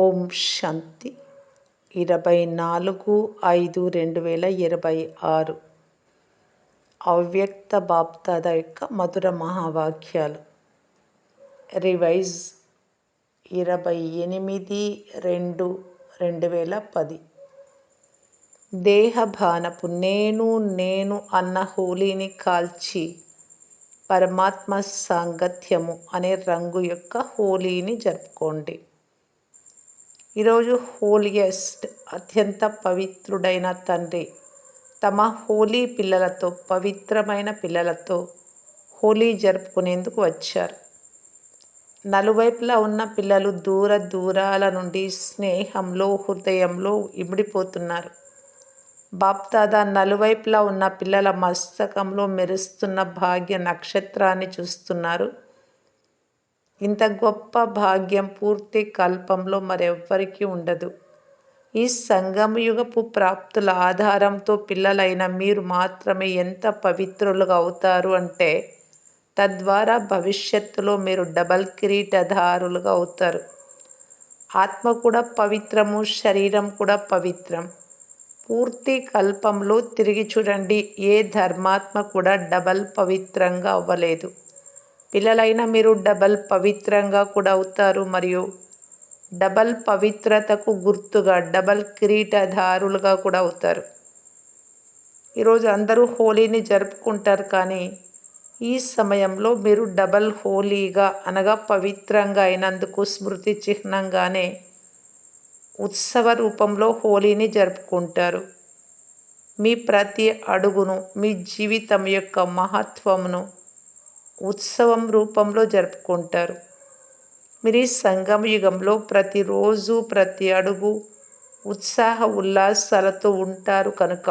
ఓం శాంతి 24/5/2026 అవ్యక్త బాప్దాద యొక్క మధుర మహావాక్యాలు. రివైజ్ 28/2/2010. దేహభానపు నేను అన్న హోలీని కాల్చి పరమాత్మ సాంగత్యము అనే రంగు యొక్క హోలీని జరుపుకోండి. ఈరోజు హోలియెస్ట్ అత్యంత పవిత్రుడైన తండ్రి తమ హోలీ పిల్లలతో, పవిత్రమైన పిల్లలతో హోలీ జరుపుకునేందుకు వచ్చారు. నలువైపులా ఉన్న పిల్లలు దూరాల నుండి స్నేహంలో, హృదయంలో ఇమిడిపోతున్నారు. బాప్దాదా నలువైపులా ఉన్న పిల్లల మస్తకంలో మెరుస్తున్న భాగ్య నక్షత్రాన్ని చూస్తున్నారు. ఇంత గొప్ప భాగ్యం పూర్తి కల్పంలో మరెవ్వరికీ ఉండదు. ఈ సంగమయుగపు ప్రాప్తుల ఆధారంతో పిల్లలైన మీరు మాత్రమే ఎంత పవిత్రులుగా అవుతారు అంటే, తద్వారా భవిష్యత్తులో మీరు డబల్ కిరీటధారులుగా అవుతారు. ఆత్మ కూడా పవిత్రము, శరీరం కూడా పవిత్రం. పూర్తి కల్పంలో తిరిగి చూడండి, ఏ ధర్మాత్మ కూడా డబల్ పవిత్రంగా అవ్వలేదు. పిల్లలైన మీరు డబల్ పవిత్రంగా కూడా అవుతారు మరియు డబల్ పవిత్రతకు గుర్తుగా డబల్ కిరీటధారులుగా కూడా అవుతారు. ఈరోజు అందరూ హోలీని జరుపుకుంటారు, కానీ ఈ సమయంలో మీరు డబల్ హోలీగా అనగా పవిత్రంగా అయినందుకు స్మృతి చిహ్నంగానే ఉత్సవ రూపంలో హోలీని జరుపుకుంటారు. మీ ప్రతి అడుగును, మీ జీవితం యొక్క మహత్వమును ఉత్సవం రూపంలో జరుపుకుంటారు. మీరు ఈ సంగమ యుగంలో ప్రతిరోజు, ప్రతి అడుగు ఉత్సాహ ఉల్లాసాలతో ఉంటారు కనుక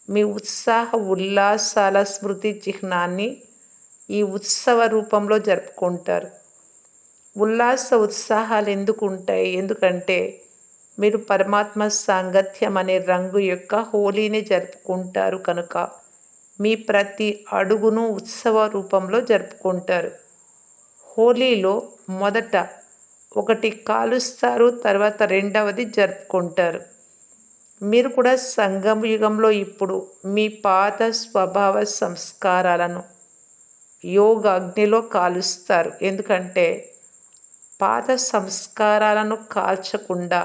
మీ ఉత్సాహ ఉల్లాసాల స్మృతి చిహ్నాన్ని ఈ ఉత్సవ రూపంలో జరుపుకుంటారు. ఉత్సాహాలు ఎందుకు ఉంటాయి? ఎందుకంటే మీరు పరమాత్మ సాంగత్యం అనే రంగు యొక్క హోలీని జరుపుకుంటారు కనుక మీ ప్రతి అడుగును ఉత్సవ రూపంలో జరుపుకుంటారు. హోలీలో మొదట ఒకటి కాలుస్తారు, తర్వాత రెండవది జరుపుకుంటారు. మీరు కూడా సంగమ యుగంలో ఇప్పుడు మీ పాత స్వభావ సంస్కారాలను యోగ అగ్నిలో కాలుస్తారు. ఎందుకంటే పాత సంస్కారాలను కాల్చకుండా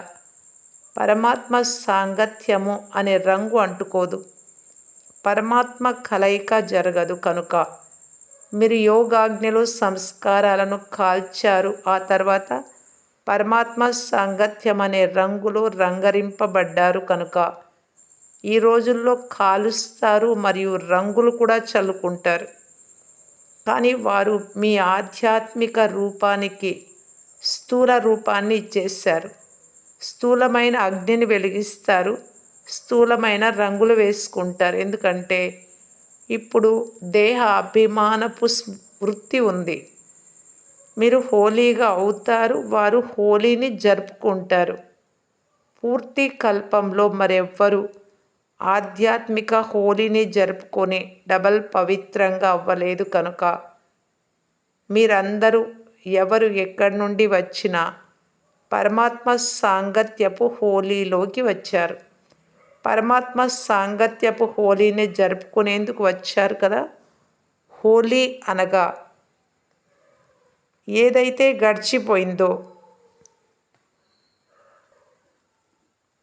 పరమాత్మ సాంగత్యము అనే రంగు అంటుకోదు, పరమాత్మ కలయిక జరగదు. కనుక మీరు యోగాగ్నిలో సంస్కారాలను కాల్చారు, ఆ తర్వాత పరమాత్మ సాంగత్యం అనే రంగులో రంగరింపబడ్డారు. కనుక ఈ రోజుల్లో కాలుస్తారు మరియు రంగులు కూడా చల్లుకుంటారు. కానీ వారు మీ ఆధ్యాత్మిక రూపానికి స్థూల రూపాన్ని ఇచ్చేశారు. స్థూలమైన అగ్నిని వెలిగిస్తారు, స్థూలమైన రంగులు వేసుకుంటారు. ఎందుకంటే ఇప్పుడు దేహ అభిమానపు వృత్తి ఉంది. మీరు హోలీగా అవుతారు, వారు హోలీని జరుపుకుంటారు. పూర్తి కల్పంలో మరెవ్వరూ ఆధ్యాత్మిక హోలీని జరుపుకొని డబల్ పవిత్రంగా అవ్వలేదు. కనుక మీరందరూ ఎవరు ఎక్కడి నుండి వచ్చినా పరమాత్మ సాంగత్యపు హోలీలోకి వచ్చారు. పరమాత్మ సాంగత్యపు హోలీని జరుపుకునేందుకు వచ్చారు కదా. హోలీ అనగా ఏదైతే గడిచిపోయిందో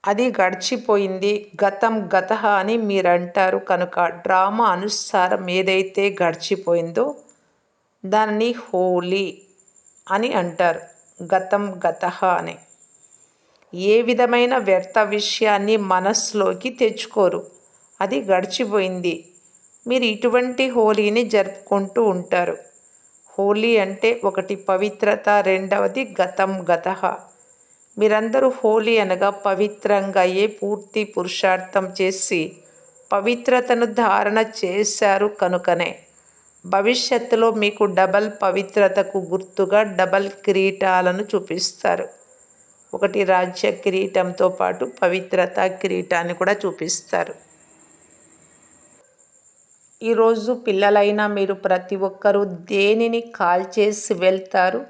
అది గడిచిపోయింది, గతం గతః అని మీరంటారు. కనుక డ్రామా అనుసారం ఏదైతే గడిచిపోయిందో దానిని హోలీ అని అంటారు, గతం గతః అని. ఏ విధమైన వ్యర్థ విషయాన్ని మనస్సులోకి తెచ్చుకోరు, అది గడిచిపోయింది. మీరు ఇటువంటి హోలీని జరుపుకుంటూ ఉంటారు. హోలీ అంటే ఒకటి పవిత్రత, రెండవది గతం గతః. మీరందరూ హోలీ అనగా పవిత్రంగా పూర్తి పురుషార్థం చేసి పవిత్రతను ధారణ చేశారు. కనుకనే భవిష్యత్తులో మీకు డబల్ పవిత్రతకు గుర్తుగా డబల్ కిరీటాలను చూపిస్తారు. ఒకటి రాజ్య కిరీటంతో పాటు పవిత్రత కిరీటాన్ని కూడా చూపిస్తారు. ఈరోజు పిల్లలైన మీరు ప్రతి ఒక్కరూ దేనిని కాల్చేసి వెళ్తారు?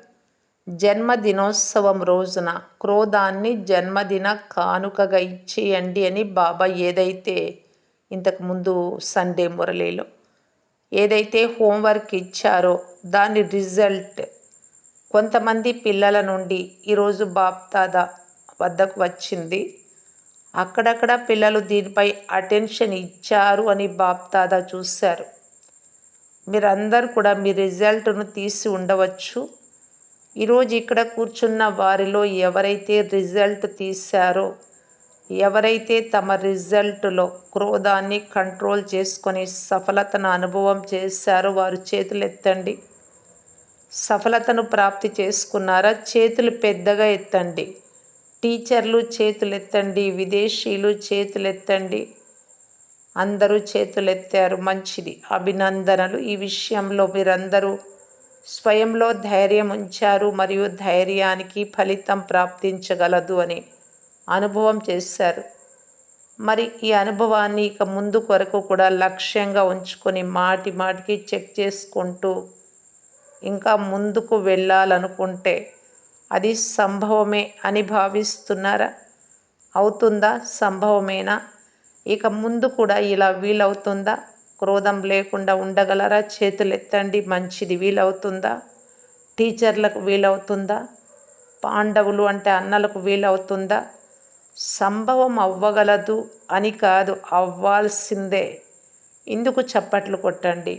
జన్మదినోత్సవం రోజున క్రోధాన్ని జన్మదిన కానుకగా ఇచ్చేయండి అని బాబా ఏదైతే ఇంతకుముందు సండే మురళిలో ఏదైతే హోంవర్క్ ఇచ్చారో దాని రిజల్ట్ కొంతమంది పిల్లల నుండి ఈరోజు బాప్దాదా వద్దకు వచ్చింది. అక్కడక్కడ పిల్లలు దీనిపై అటెన్షన్ ఇచ్చారు అని బాప్దాదా చూశారు. మీరందరూ కూడా మీ రిజల్ట్ను తీసి ఉండవచ్చు. ఈరోజు ఇక్కడ కూర్చున్న వారిలో ఎవరైతే రిజల్ట్ తీశారో, ఎవరైతే తమ రిజల్ట్లో క్రోధాన్ని కంట్రోల్ చేసుకొని సఫలతను అనుభవం చేశారో వారు చేతులు ఎత్తండి. సఫలతను ప్రాప్తి చేసుకున్నారా? చేతులు పెద్దగా ఎత్తండి. టీచర్లు చేతులు ఎత్తండి. విదేశీయులు చేతులు ఎత్తండి. అందరూ చేతులెత్తారు, మంచిది, అభినందనలు. ఈ విషయంలో మీరందరూ స్వయంలో ధైర్యం ఉంచారు మరియు ధైర్యానికి ఫలితం ప్రాప్తించగలదు అని అనుభవం చేశారు. మరి ఈ అనుభవాన్ని ఇక ముందు కొరకు కూడా లక్ష్యంగా ఉంచుకొని మాటి మాటికి చెక్ చేసుకుంటూ ఇంకా ముందుకు వెళ్ళాలనుకుంటే అది సంభవమే అని భావిస్తున్నారా? అవుతుందా? సంభవమేనా? ఇక ముందు కూడా ఇలా వీలవుతుందా? క్రోధం లేకుండా ఉండగలరా? చేతులు ఎత్తండి. మంచిది, వీలవుతుందా? టీచర్లకు వీలవుతుందా? పాండవులు అంటే అన్నలకు వీలవుతుందా? సంభవం అవ్వగలదు అని కాదు, అవ్వాల్సిందే. ఇందుకు చప్పట్లు కొట్టండి.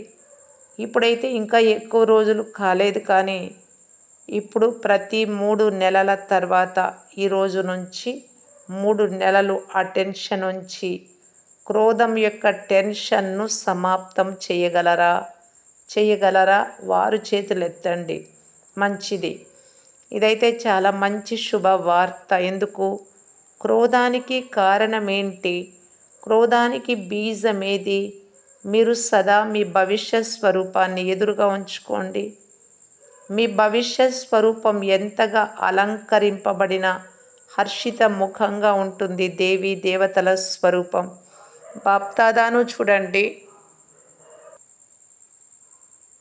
ఇప్పుడైతే ఇంకా ఎక్కువ రోజులు కాలేదు, కానీ ఇప్పుడు ప్రతి 3 నెలల తర్వాత ఈ రోజు నుంచి 3 నెలలు ఆ టెన్షన్ నుంచి క్రోధం యొక్క టెన్షన్ను సమాప్తం చేయగలరా? వారు చేతులు ఎత్తండి. మంచిది. ఇదైతే చాలా మంచి శుభవార్త. ఎందుకు? క్రోధానికి కారణమేంటి? క్రోధానికి బీజమేది? మీరు సదా మీ భవిష్యత్ స్వరూపాన్ని ఎదురుగా ఉంచుకోండి. మీ భవిష్యత్ స్వరూపం ఎంతగా అలంకరింపబడిన హర్షిత ముఖంగా ఉంటుంది. దేవీ దేవతల స్వరూపం బాప్దాదాను చూడండి.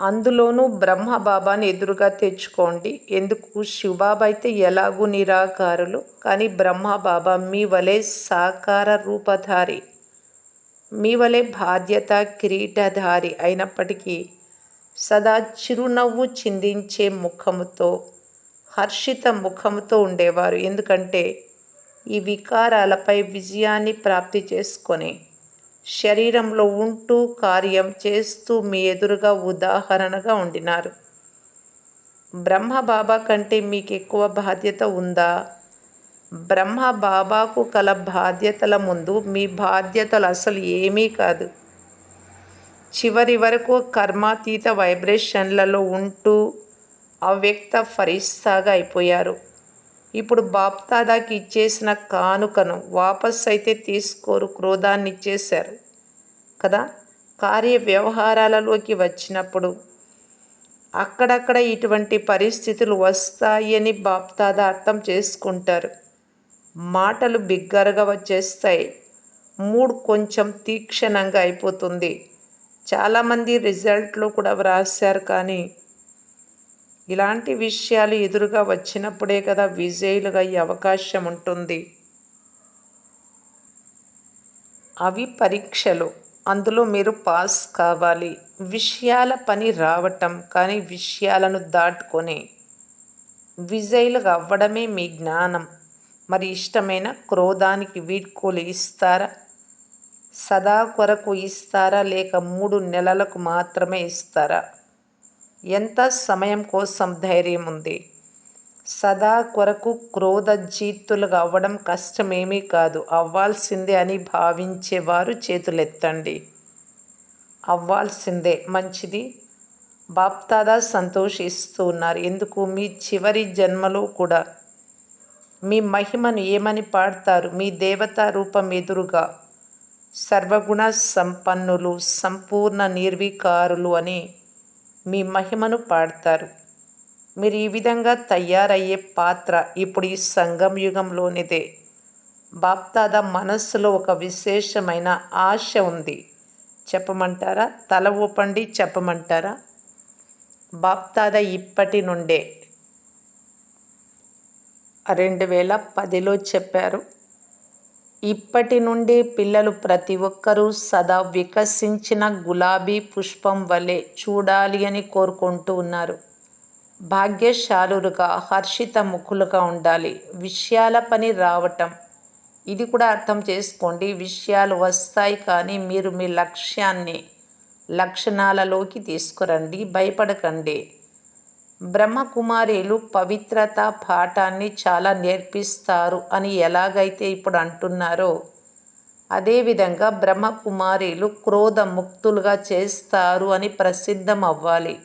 అందులోనూ బ్రహ్మబాబాని ఎదురుగా తెచ్చుకోండి. ఎందుకు? శివబాబా అయితే ఎలాగూ నిరాకారులు, కానీ బ్రహ్మబాబా మీ వలె సాకార రూపధారి, మీ వలె బాధ్యత కిరీటధారి అయినప్పటికీ సదా చిరునవ్వు చిందించే ముఖముతో, హర్షిత ముఖముతో ఉండేవారు. ఎందుకంటే ఈ వికారాలపై విజయాన్ని ప్రాప్తి చేసుకొని శరీరంలో ఉంటూ కార్యం చేస్తూ మీ ఎదురుగా ఉదాహరణగా ఉండినారు. బ్రహ్మబాబా కంటే మీకు ఎక్కువ బాధ్యత ఉందా? బ్రహ్మబాబాకు కల బాధ్యతల ముందు మీ బాధ్యతలు అసలు ఏమీ కాదు. చివరి వరకు కర్మాతీత వైబ్రేషన్లలో ఉంటూ అవ్యక్త ఫరిస్తాగా అయిపోయారు. ఇప్పుడు బాప్దాదాకి ఇచ్చేసిన కానుకను వాపస్ అయితే తీసుకోరు, క్రోధాన్ని ఇచ్చేశారు కదా. కార్య వ్యవహారాలలోకి వచ్చినప్పుడు అక్కడక్కడ ఇటువంటి పరిస్థితులు వస్తాయని బాప్దాదా అర్థం చేసుకుంటారు. మాటలు బిగ్గరగా వచ్చేస్తాయి, మూడ్ కొంచెం తీక్షణంగా అయిపోతుంది. చాలామంది రిజల్ట్లో కూడా వ్రాశారు, కానీ ఇలాంటి విషయాలు ఎదురుగా వచ్చినప్పుడే కదా విజయులుగా అయ్యే అవకాశం ఉంటుంది. అవి పరీక్షలు, అందులో మీరు పాస్ కావాలి. విషయాల పని రావటం, కానీ విషయాలను దాటుకొని విజయులుగా అవ్వడమే మీ జ్ఞానం. మరి ఇష్టమైన క్రోధానికి వీడ్కోలు ఇస్తారా? సదా కొరకు ఇస్తారా, లేక 3 నెలలకు మాత్రమే ఇస్తారా? ఎంత సమయం కోసం ధైర్యం ఉంది? సదా కొరకు క్రోధజీతులుగా అవ్వడం కష్టమేమీ కాదు, అవ్వాల్సిందే అని భావించేవారు చేతులెత్తండి. అవ్వాల్సిందే, మంచిది. బాప్దాదా సంతోషిస్తూ ఉన్నారు. ఎందుకు? మీ చివరి జన్మలో కూడా మీ మహిమను ఏమని పాడతారు? మీ దేవతా రూపం ఎదురుగా సర్వగుణ సంపన్నులు, సంపూర్ణ నిర్వికారులు అని మీ మహిమను పాడతారు. మీరు ఈ విధంగా తయారయ్యే పాత్ర ఇప్పుడు ఈ సంగం యుగంలోనిదే. బాప్దాదా మనస్సులో ఒక విశేషమైన ఆశ ఉంది. చెప్పమంటారా? తల ఊపండి, చెప్పమంటారా? బాప్దాదా ఇప్పటి నుండే 2010లో చెప్పారు. ఇప్పటి నుండి పిల్లలు ప్రతి ఒక్కరూ సదా వికసించిన గులాబీ పుష్పం వలె చూడాలి అని కోరుకుంటూ ఉన్నారు. భాగ్యశాలురుగా హర్షిత ముఖులుగా ఉండాలి. విషయాల పని రావటం, ఇది కూడా అర్థం చేసుకోండి. విషయాలు వస్తాయి కానీ మీరు మీ లక్ష్యాన్ని లక్షణాలలోకి తీసుకురండి. భయపడకండి. బ్రహ్మకుమారీలు పవిత్రత పాఠాన్ని చాలా నేర్పిస్తారు అని ఎలాగైతే ఇప్పుడు అంటున్నారో, అదేవిధంగా బ్రహ్మకుమారీలు క్రోధముక్తులుగా చేస్తారు అని ప్రసిద్ధం అవ్వాలి.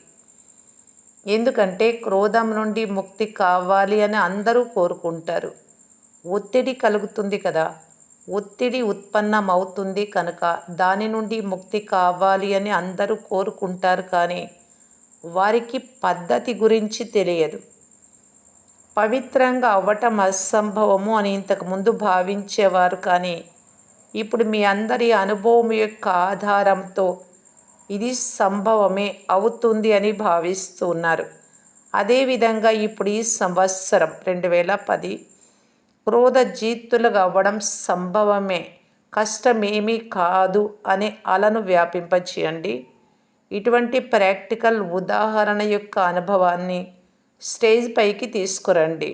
ఎందుకంటే క్రోధం నుండి ముక్తి కావాలి అని అందరూ కోరుకుంటారు. ఒత్తిడి కలుగుతుంది కదా, ఒత్తిడి ఉత్పన్నమవుతుంది కనుక దాని నుండి ముక్తి కావాలి అని అందరూ కోరుకుంటారు. కానీ వారికి పద్ధతి గురించి తెలియదు. పవిత్రంగా అవ్వటం అసంభవము అని ఇంతకుముందు భావించేవారు. కానీ ఇప్పుడు మీ అందరి అనుభవం యొక్క ఆధారంతో ఇది సంభవమే అవుతుంది అని భావిస్తూ ఉన్నారు. అదేవిధంగా ఇప్పుడు ఈ సంవత్సరం 2010 క్రోధజీతులుగా అవ్వడం సంభవమే, కష్టమేమీ కాదు అనే అలను వ్యాపింపచేయండి. ఇటువంటి ప్రాక్టికల్ ఉదాహరణ యొక్క అనుభవాన్ని స్టేజ్ పైకి తీసుకురండి.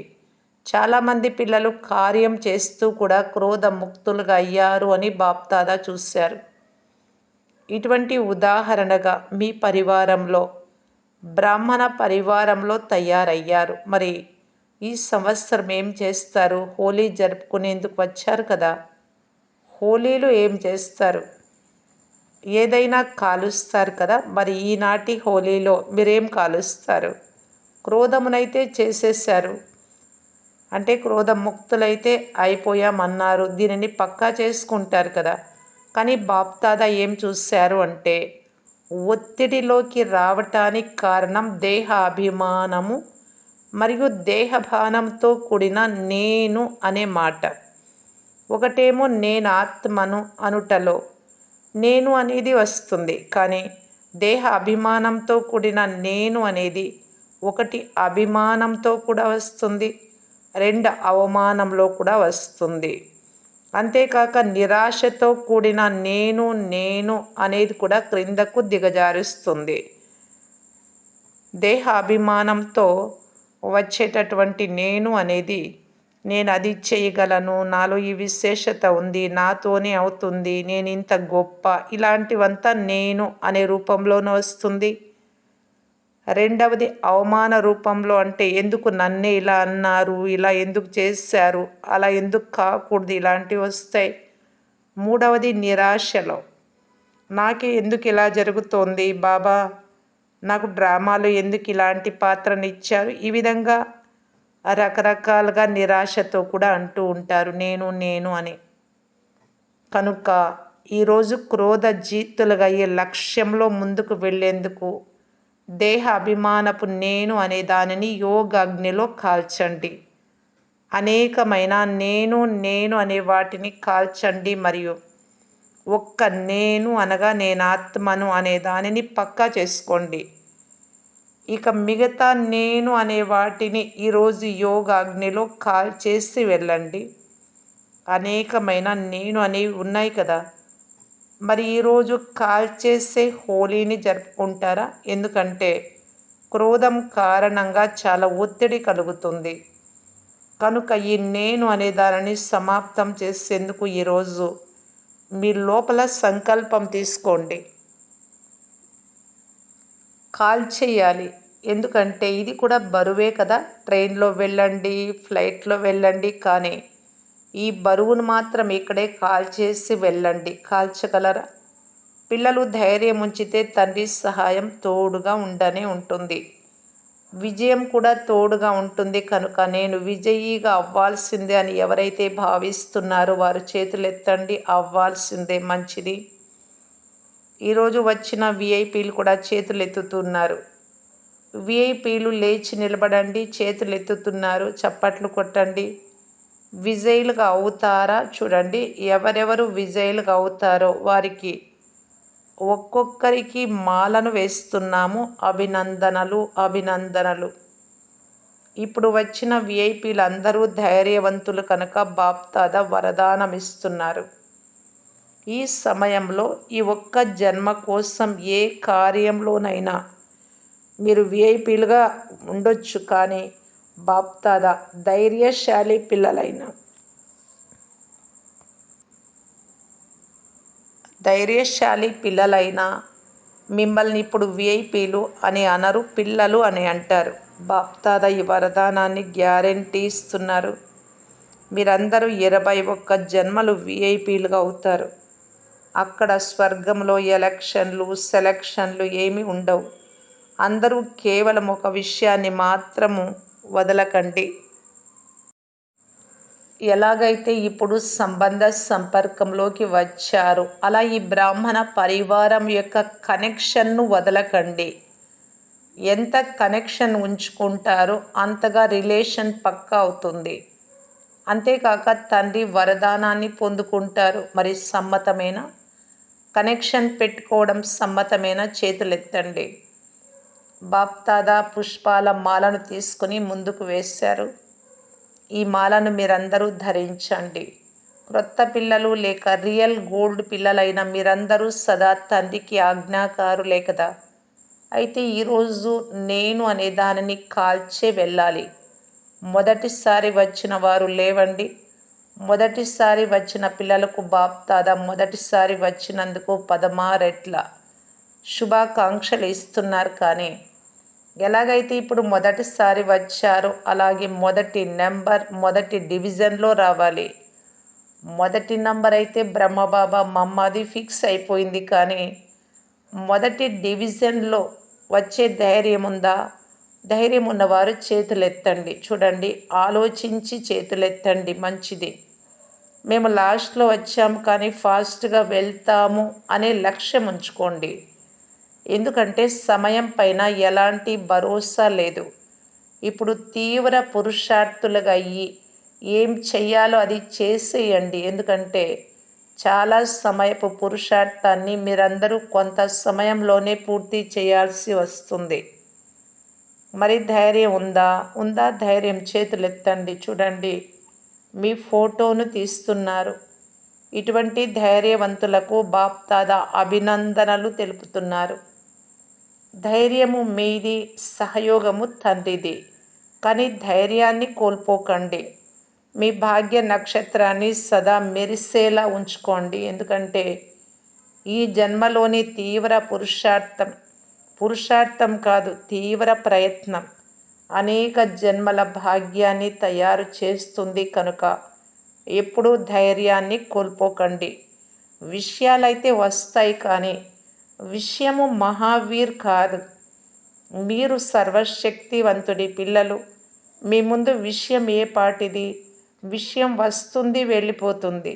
చాలామంది పిల్లలు కార్యం చేస్తూ కూడా క్రోధముక్తులుగా అయ్యారు అని బాప్దాదా చూశారు. ఇటువంటి ఉదాహరణగా మీ పరివారంలో, బ్రాహ్మణ పరివారంలో తయారయ్యారు. మరి ఈ సంవత్సరం ఏం చేస్తారు? హోలీ జరుపుకునేందుకు వచ్చారు కదా, హోలీలో ఏం చేస్తారు? ఏదైనా కాలుస్తారు కదా. మరి ఈనాటి హోలీలో మీరేం కాలుస్తారు? క్రోధమునైతే చేసేసారు, అంటే క్రోధముక్తులైతే అయిపోయామన్నారు. దీనిని పక్కా చేసుకుంటారు కదా. కానీ బాప్దాదా ఏం చూశారు అంటే, ఒత్తిడిలోకి రావటానికి కారణం దేహ అభిమానము మరియు దేహభానంతో కూడిన నేను అనే మాట. ఒకటేమో నేను ఆత్మను అనుటలో నేను అనేది వస్తుంది. కానీ దేహ అభిమానంతో కూడిన నేను అనేది ఒకటి అభిమానంతో కూడా వస్తుంది, రెండు అవమానంలో కూడా వస్తుంది. అంతేకాక నిరాశతో కూడిన నేను నేను అనేది కూడా క్రిందకు దిగజారుస్తుంది. దేహ అభిమానంతో వచ్చేటటువంటి నేను అనేది నేను అది చేయగలను, నాలో ఈ విశేషత ఉంది, నాతోనే అవుతుంది, నేను ఇంత గొప్ప, ఇలాంటివంతా నేను అనే రూపంలోనే వస్తుంది. రెండవది అవమాన రూపంలో, అంటే ఎందుకు నన్నే ఇలా అన్నారు, ఇలా ఎందుకు చేశారు, అలా ఎందుకు కాకూడదు, ఇలాంటివి వస్తాయి. మూడవది నిరాశలో, నాకే ఎందుకు ఇలా జరుగుతోంది బాబా, నాకు డ్రామాలో ఎందుకు ఇలాంటి పాత్రను ఇచ్చారు, ఈ విధంగా రకరకాలుగా నిరాశతో కూడా అంటూ ఉంటారు నేను నేను అని. కనుక ఈరోజు క్రోధజీతులుగా అయ్యే లక్ష్యంలో ముందుకు వెళ్ళేందుకు దేహ అభిమానపు నేను అనే దానిని యోగాగ్నిలో కాల్చండి. అనేకమైన నేను నేను అనే వాటిని కాల్చండి. మరియు ఒక్క నేను అనగా నేను ఆత్మను అనే దానిని పక్కా చేసుకోండి. ఇక మిగతా నేను అనే వాటిని ఈరోజు యోగాగ్నిలో కాల్చేసి వెళ్ళండి. అనేకమైన నేను అనేవి ఉన్నాయి కదా, మరి ఈరోజు కాల్చేసే హోలీని జరుపుకుంటారా? ఎందుకంటే క్రోధం కారణంగా చాలా ఒత్తిడి కలుగుతుంది. కనుక ఈ నేను అనే దానిని సమాప్తం చేసేందుకు ఈరోజు మీ లోపల సంకల్పం తీసుకోండి, కాల్చేయాలి. ఎందుకంటే ఇది కూడా బరువే కదా. ట్రైన్లో వెళ్ళండి, ఫ్లైట్లో వెళ్ళండి, కానీ ఈ బరువును మాత్రం ఇక్కడే కాల్చేసి వెళ్ళండి. కాల్చగలరా? పిల్లలు ధైర్యం ఉంచితే తండ్రి సహాయం తోడుగా ఉండనే ఉంటుంది, విజయం కూడా తోడుగా ఉంటుంది. కనుక నేను విజయీగా అవ్వాల్సిందే అని ఎవరైతే భావిస్తున్నారో వారు చేతులెత్తండి. అవ్వాల్సిందే, మంచిది. ఈరోజు వచ్చిన విఐపీలు కూడా చేతులు ఎత్తుతున్నారు. విఐపీలు లేచి నిలబడండి, చేతులు ఎత్తుతున్నారు, చప్పట్లు కొట్టండి. విజయులుగా అవుతారా? చూడండి, ఎవరెవరు విజయులుగా అవుతారో వారికి ఒక్కొక్కరికి మాలను వేస్తున్నాము. అభినందనలు, అభినందనలు. ఇప్పుడు వచ్చిన విఐపీలు అందరూ ధైర్యవంతులు కనుక బాప్దాదా వరదానం ఇస్తున్నారు. ఈ సమయంలో ఈ ఒక్క జన్మ కోసం ఏ కార్యంలోనైనా మీరు విఐపీలుగా ఉండొచ్చు, కానీ బాప్దాదా ధైర్యశాలి పిల్లలైనా మిమ్మల్ని ఇప్పుడు విఐపీలు అని అనరు, పిల్లలు అని అంటారు. బాప్దాదా ఈ వరదానాన్ని గ్యారెంటీ ఇస్తున్నారు. మీరందరూ 21 జన్మలు విఐపీలుగా అవుతారు. అక్కడ స్వర్గంలో ఎలక్షన్లు సెలక్షన్లు ఏమీ ఉండవు. అందరూ కేవలం ఒక విషయాన్ని మాత్రము వదలకండి. ఎలాగైతే ఇప్పుడు సంబంధ సంపర్కంలోకి వచ్చారు, అలా ఈ బ్రాహ్మణ పరివారం యొక్క కనెక్షన్ను వదలకండి. ఎంత కనెక్షన్ ఉంచుకుంటారో అంతగా రిలేషన్ పక్కా అవుతుంది. అంతేకాక తండ్రి వరదానాన్ని పొందుకుంటారు. మరి సమ్మతమేనా? కనెక్షన్ పెట్టుకోవడం సమ్మతమేనా? చేతులెత్తండి. బాప్దాదా పుష్పాల మాలను తీసుకుని ముందుకు వేశారు. ఈ మాలను మీరందరూ ధరించండి. క్రొత్త పిల్లలు లేక రియల్ గోల్డ్ పిల్లలైన మీరందరూ సదా తండ్రికి ఆజ్ఞాకారులే కదా. అయితే ఈరోజు నేను అనే దానిని కాల్చే వెళ్ళాలి. మొదటిసారి వచ్చిన వారు లేవండి. మొదటిసారి వచ్చిన పిల్లలకు బాప్దాదా మొదటిసారి వచ్చినందుకు 16 రెట్ల శుభాకాంక్షలు ఇస్తున్నారు. కానీ ఎలాగైతే ఇప్పుడు మొదటిసారి వచ్చారో అలాగే మొదటి నెంబర్ మొదటి డివిజన్లో రావాలి. మొదటి నంబర్ అయితే బ్రహ్మబాబా మమ్మది ఫిక్స్ అయిపోయింది, కానీ మొదటి డివిజన్లో వచ్చే ధైర్యం ఉందా? ధైర్యం ఉన్నవారు చేతులెత్తండి. చూడండి, ఆలోచించి చేతులెత్తండి. మంచిది. మేము లాస్ట్లో వచ్చాము కానీ ఫాస్ట్గా వెళ్తాము అనే లక్ష్యం ఉంచుకోండి. ఎందుకంటే సమయం పైన ఎలాంటి భరోసా లేదు. ఇప్పుడు తీవ్ర పురుషార్థులుగా అయ్యి ఏం చెయ్యాలో అది చేసేయండి. ఎందుకంటే చాలా సమయపు పురుషార్థాన్ని మీరందరూ కొంత సమయంలోనే పూర్తి చేయాల్సి వస్తుంది. మరి ధైర్యం ఉందా? ధైర్యం చేతులెత్తండి. చూడండి, మీ ఫోటోను తీస్తున్నారు. ఇటువంటి ధైర్యవంతులకు బాప్దాదా అభినందనలు తెలుపుతున్నారు. ధైర్యము మీది, సహయోగము తండ్రిది. కానీ ధైర్యాన్ని కోల్పోకండి. మీ భాగ్య నక్షత్రాన్ని సదా మెరిసేలా ఉంచుకోండి. ఎందుకంటే ఈ జన్మలోని తీవ్ర పురుషార్థం కాదు, తీవ్ర ప్రయత్నం అనేక జన్మల భాగ్యాన్ని తయారు చేస్తుంది. కనుక ఎప్పుడూ ధైర్యాన్ని కోల్పోకండి. విషయాలైతే వస్తాయి, కానీ విషయము మహావీర్ కాదు. మీరు సర్వశక్తివంతుడి పిల్లలు. మీ ముందు విషయం ఏ పాటిది? విషయం వస్తుంది, వెళ్ళిపోతుంది.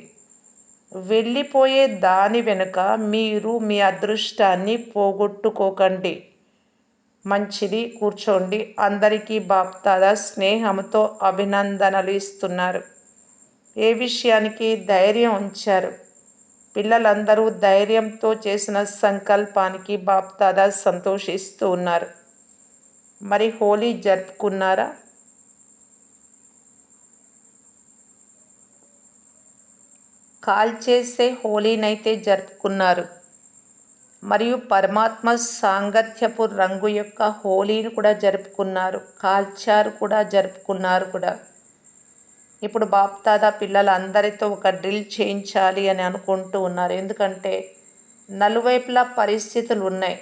వెళ్ళిపోయే దాని వెనుక మీరు మీ అదృష్టాన్ని పోగొట్టుకోకండి. మంచిది, కూర్చోండి. అందరికీ బాప్దాదా స్నేహంతో అభినందనలు ఇస్తున్నారు. ఏ విషయానికి? ధైర్యం ఉంచారు. పిల్లలందరూ ధైర్యంతో చేసిన సంకల్పానికి బాప్దాదా సంతోషిస్తూ ఉన్నారు. మరి హోలీ జరుపుకున్నారా? కాల్చేసే హోలీనైతే జరుపుకున్నారు. మరియు పరమాత్మ సాంగత్యపు రంగు యొక్క హోలీని కూడా జరుపుకున్నారు. కాల్చారు కూడా, జరుపుకున్నారు కూడా. ఇప్పుడు బాప్దాదా పిల్లలందరితో ఒక డ్రిల్ చేయించాలి అని అనుకుంటూ ఉన్నారు. ఎందుకంటే నలువైపులా పరిస్థితులు ఉన్నాయి.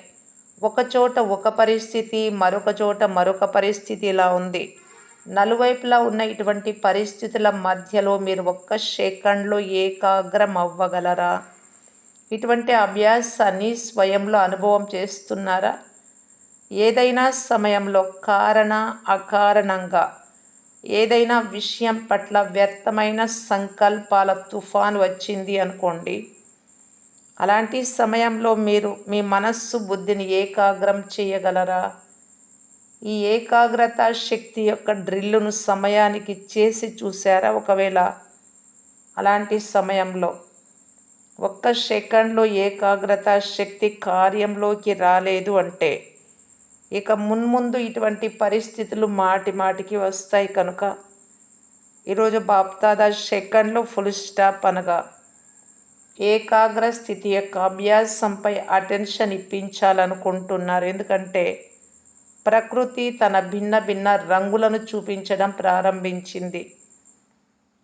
ఒక చోట ఒక పరిస్థితి, మరొక చోట మరొక పరిస్థితి ఇలా ఉంది. నలువైపులా ఉన్న ఇటువంటి పరిస్థితుల మధ్యలో మీరు ఒక్క సెకండ్లో ఏకాగ్రం అవ్వగలరా? ఇటువంటి అభ్యాసాన్ని స్వయంలో అనుభవం చేస్తున్నారా? ఏదైనా సమయంలో కారణ అకారణంగా ఏదైనా విషయం పట్ల వ్యర్థమైన సంకల్పాల తుఫాను వచ్చింది అనుకోండి. అలాంటి సమయంలో మీరు మీ మనస్సు బుద్ధిని ఏకాగ్రం చేయగలరా? ఈ ఏకాగ్రత శక్తి యొక్క డ్రిల్లును సమయానికి చేసి చూసారా? ఒకవేళ అలాంటి సమయంలో ఒక్క సెకండ్లో ఏకాగ్రత శక్తి కార్యంలోకి రాలేదు అంటే ఇక మున్ముందు ఇటువంటి పరిస్థితులు మాటి మాటికి వస్తాయి కనుక ఈరోజు బాప్దాదా సెకండ్లో ఫుల్ స్టాప్ అనగా ఏకాగ్ర స్థితి యొక్క అభ్యాసంపై అటెన్షన్ ఇప్పించాలనుకుంటున్నారు. ఎందుకంటే ప్రకృతి తన భిన్న భిన్న రంగులను చూపించడం ప్రారంభించింది.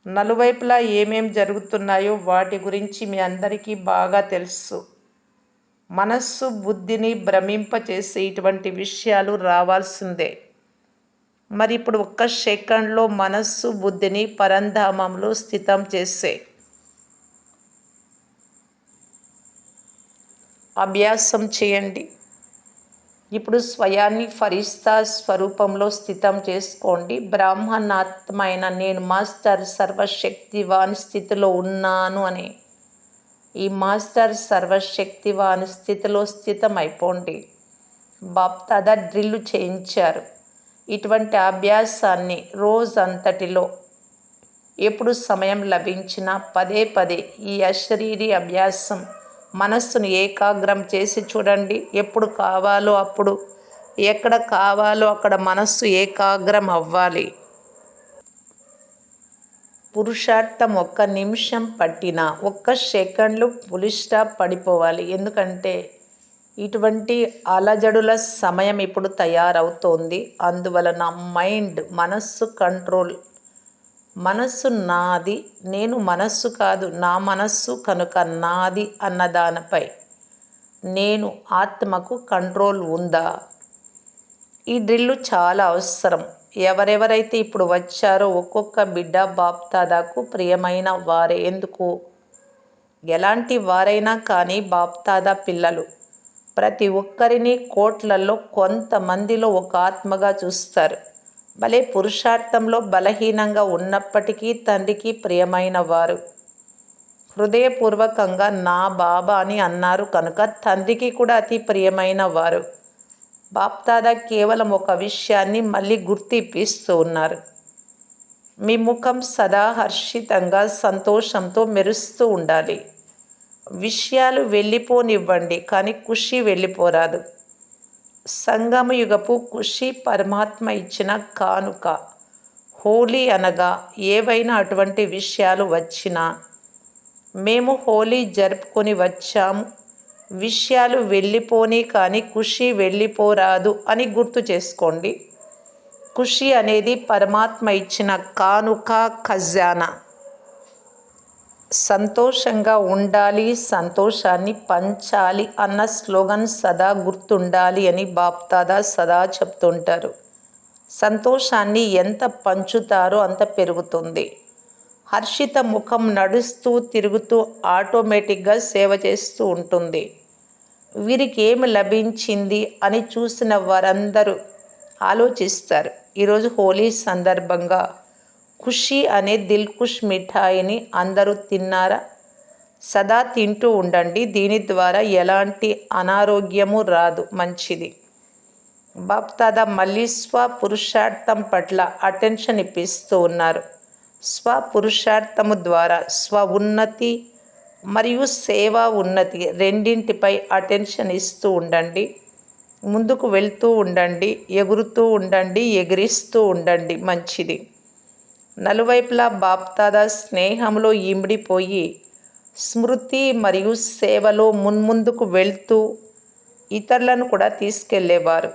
నలువైపులా ఏమేం జరుగుతున్నాయో వాటి గురించి మీ అందరికీ బాగా తెలుసు. మనస్సు బుద్ధిని భ్రమింపచేసే ఇటువంటి విషయాలు రావాల్సిందే. మరి ఇప్పుడు ఒక్క సెకండ్లో మనస్సు బుద్ధిని పరంధామంలో స్థితం చేసే అభ్యాసం చేయండి. ఇప్పుడు స్వయాన్ని ఫరిస్తా స్వరూపంలో స్థితం చేసుకోండి. బ్రాహ్మణాత్మైన నేను మాస్టర్ సర్వశక్తివాన్ స్థితిలో ఉన్నాను అని ఈ మాస్టర్ సర్వశక్తివాన్ స్థితిలో స్థితమైపోండి. బాప్దాదా డ్రిల్లు చేయించారు. ఇటువంటి అభ్యాసాన్ని రోజంతటిలో ఎప్పుడు సమయం లభించినా పదే పదే ఈ అశరీరి అభ్యాసం మనస్సును ఏకాగ్రం చేసి చూడండి. ఎప్పుడు కావాలో అప్పుడు, ఎక్కడ కావాలో అక్కడ మనస్సు ఏకాగ్రం అవ్వాలి. పురుషార్థం ఒక్క నిమిషం పట్టినా ఒక్క సెకండ్లు ఫుల్ స్టాప్ పడిపోవాలి. ఎందుకంటే ఇటువంటి అలజడుల సమయం ఇప్పుడు తయారవుతోంది. అందువలన మైండ్ మనస్సు కంట్రోల్. మనస్సు నాది, నేను మనస్సు కాదు, నా మనస్సు కనుక నాది అన్న దానిపై నేను ఆత్మకు కంట్రోల్ ఉందా? ఈ డ్రిల్లు చాలా అవసరం. ఎవరెవరైతే ఇప్పుడు వచ్చారో ఒక్కొక్క బిడ్డ బాప్దాదాకు ప్రియమైన వారే. ఎందుకు? ఎలాంటి వారైనా కానీ బాప్దాదా పిల్లలు ప్రతి ఒక్కరిని కోట్లలో కొంతమందిలో ఒక ఆత్మగా చూస్తారు. భలే పురుషార్థంలో బలహీనంగా ఉన్నప్పటికీ తండ్రికి ప్రియమైన వారు. హృదయపూర్వకంగా నా బాబా అని అన్నారు కనుక తండ్రికి కూడా అతి ప్రియమైన వారు. బాప్దాదా కేవలం ఒక విషయాన్ని మళ్ళీ గుర్తిప్పిస్తూ ఉన్నారు. మీ ముఖం సదా హర్షితంగా సంతోషంతో మెరుస్తూ ఉండాలి. విషయాలు వెళ్ళిపోనివ్వండి, కానీ ఖుషి వెళ్ళిపోరాదు. సంగమయుగపు ఖుషి పరమాత్మ ఇచ్చిన కానుక. హోలీ అనగా ఏవైనా అటువంటి విషయాలు వచ్చినా మేము హోలీ జరుపుకొని వచ్చాము, విషయాలు వెళ్ళిపోని కానీ ఖుషి వెళ్ళిపోరాదు అని గుర్తు చేసుకోండి. ఖుషి అనేది పరమాత్మ ఇచ్చిన కానుక, ఖజానా. సంతోషంగా ఉండాలి, సంతోషాన్ని పంచాలి అన్న స్లోగన్ సదా గుర్తుండాలి అని బాప్దాదా సదా చెప్తుంటారు. సంతోషాన్ని ఎంత పంచుతారో అంత పెరుగుతుంది. హర్షిత ముఖం నడుస్తూ తిరుగుతూ ఆటోమేటిక్గా సేవ చేస్తూ ఉంటుంది. వీరికి ఏమి లభించింది అని చూసిన వారందరూ ఆలోచిస్తారు. ఈరోజు హోలీ సందర్భంగా ఖుషి అనే దిల్కుష్ మిఠాయిని అందరూ తిన్నారా? సదా తింటూ ఉండండి. దీని ద్వారా ఎలాంటి అనారోగ్యము రాదు. మంచిది. బాప్దాదా మళ్ళీ స్వపురుషార్థం పట్ల అటెన్షన్ ఇప్పిస్తూ ఉన్నారు. స్వపురుషార్థము ద్వారా స్వ ఉన్నతి మరియు సేవా ఉన్నతి రెండింటిపై అటెన్షన్ ఇస్తూ ఉండండి. ముందుకు వెళ్తూ ఉండండి, ఎగురుతూ ఉండండి, ఎగిరిస్తూ ఉండండి. మంచిది. నలువైపులా బాప్దాదా స్నేహంలో ఇమిడిపోయి స్మృతి మరియు సేవలో మున్ముందుకు వెళ్తూ ఇతరులను కూడా తీసుకెళ్లేవారు.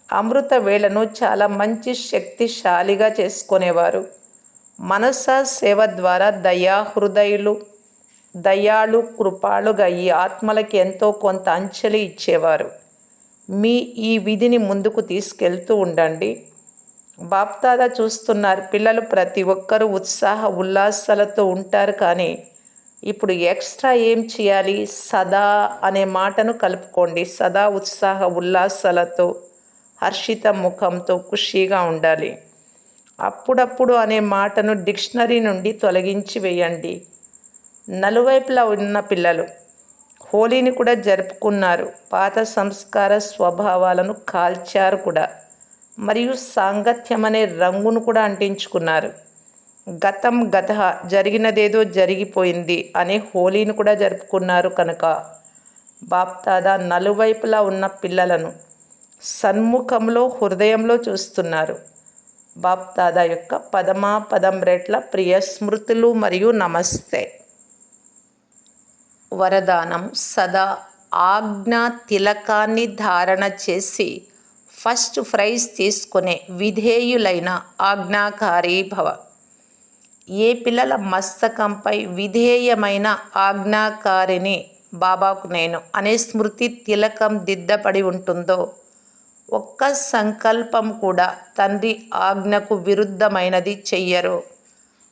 అమృత వేళను చాలా మంచి శక్తిశాలిగా చేసుకునేవారు. మనస సేవ ద్వారా దయాహృదయులు, దయాళు, కృపాళుగా ఈ ఆత్మలకి ఎంతో కొంత అంచెలు ఇచ్చేవారు. మీ ఈ విధిని ముందుకు తీసుకెళ్తూ ఉండండి. బాప్దాదా చూస్తున్నారు. పిల్లలు ప్రతి ఒక్కరూ ఉత్సాహ ఉల్లాసాలతో ఉంటారు. కానీ ఇప్పుడు ఎక్స్ట్రా ఏం చేయాలి? సదా అనే మాటను కలుపుకోండి. సదా ఉత్సాహ ఉల్లాసాలతో హర్షిత ముఖంతో ఖుషీగా ఉండాలి. అప్పుడప్పుడు అనే మాటను డిక్షనరీ నుండి తొలగించి వేయండి. నలువైపులా ఉన్న పిల్లలు హోలీని కూడా జరుపుకున్నారు. పాత సంస్కార స్వభావాలను కాల్చారు కూడా. మరియు సాంగత్యం అనే రంగును కూడా అంటించుకున్నారు. గతం గత, జరిగినదేదో జరిగిపోయింది అనే హోలీని కూడా జరుపుకున్నారు కనుక బాప్దాదా నలువైపులా ఉన్న పిల్లలను సన్ముఖంలో హృదయంలో చూస్తున్నారు. బాప్దాదా యొక్క పదమాపదం రెట్ల ప్రియ స్మృతులు మరియు నమస్తే. వరదానం: సదా ఆజ్ఞా తిలకాన్ని ధారణ చేసి ఫస్ట్ ప్రైజ్ తీసుకునే విధేయులైన ఆజ్ఞాకారీ భవ. ఏ పిల్లల మస్తకంపై విధేయమైన ఆజ్ఞాకారిని బాబాకు నేను అనే స్మృతి తిలకం దిద్దపడి ఉంటుందో, ఒక్క సంకల్పం కూడా తండ్రి ఆజ్ఞకు విరుద్ధమైనది చెయ్యరో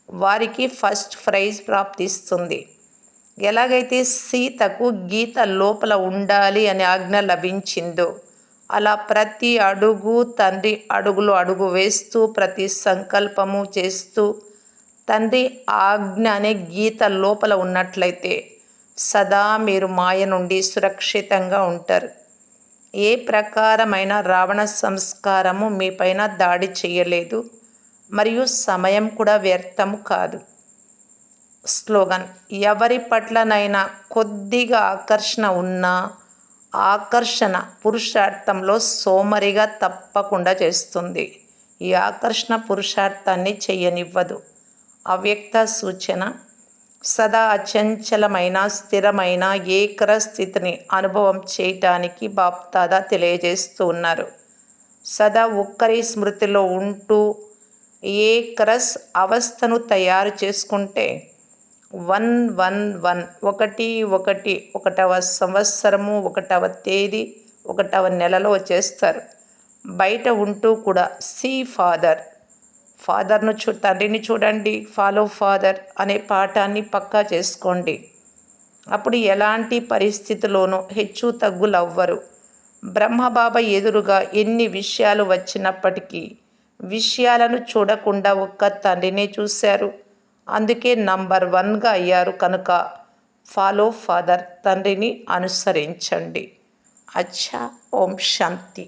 వారికి ఫస్ట్ ప్రైజ్ ప్రాప్తిస్తుంది. ఎలాగైతే సీతకు గీత లోపల ఉండాలి అనే ఆజ్ఞ లభించిందో, అలా ప్రతి అడుగు తండ్రి అడుగులో అడుగు వేస్తూ, ప్రతి సంకల్పము చేస్తూ తండ్రి ఆజ్ఞ అనే గీత లోపల ఉన్నట్లయితే సదా మీరు మాయ నుండి సురక్షితంగా ఉంటారు. ఏ ప్రకారమైన రావణ సంస్కారము మీపైన దాడి చేయలేదు మరియు సమయం కూడా వ్యర్థము కాదు. స్లోగన్: ఎవరి పట్లనైనా కొద్దిగా ఆకర్షణ ఉన్నా ఆకర్షణ పురుషార్థంలో సోమరిగా తప్పకుండా చేస్తుంది. ఈ ఆకర్షణ పురుషార్థాన్ని చెయ్యనివ్వదు. అవ్యక్త సూచన: సదా అచంచలమైన స్థిరమైన ఏకర స్థితిని అనుభవం చేయటానికి బాప్దాదా తెలియజేస్తూ ఉన్నారు. సదా ఒక్కరి స్మృతిలో ఉంటూ ఏకరస్ అవస్థను తయారు చేసుకుంటే 111 ఒకటవ సంవత్సరము 1వ తేదీ 1వ నెలలో చేస్తారు. బయట ఉంటూ కూడా సీ ఫాదర్ను తండ్రిని చూడండి, ఫాలో ఫాదర్ అనే పాఠాన్ని పక్కా చేసుకోండి. అప్పుడు ఎలాంటి పరిస్థితిలోనూ హెచ్చు తగ్గులు అవ్వరు. బ్రహ్మబాబా ఎదురుగా ఎన్ని విషయాలు వచ్చినప్పటికీ విషయాలను చూడకుండా ఒక్క తండ్రినే చూశారు. అందుకే నంబర్ 1గా అయ్యారు. కనుక ఫాలో ఫాదర్, తండ్రిని అనుసరించండి. అచ్చా. ఓం శాంతి.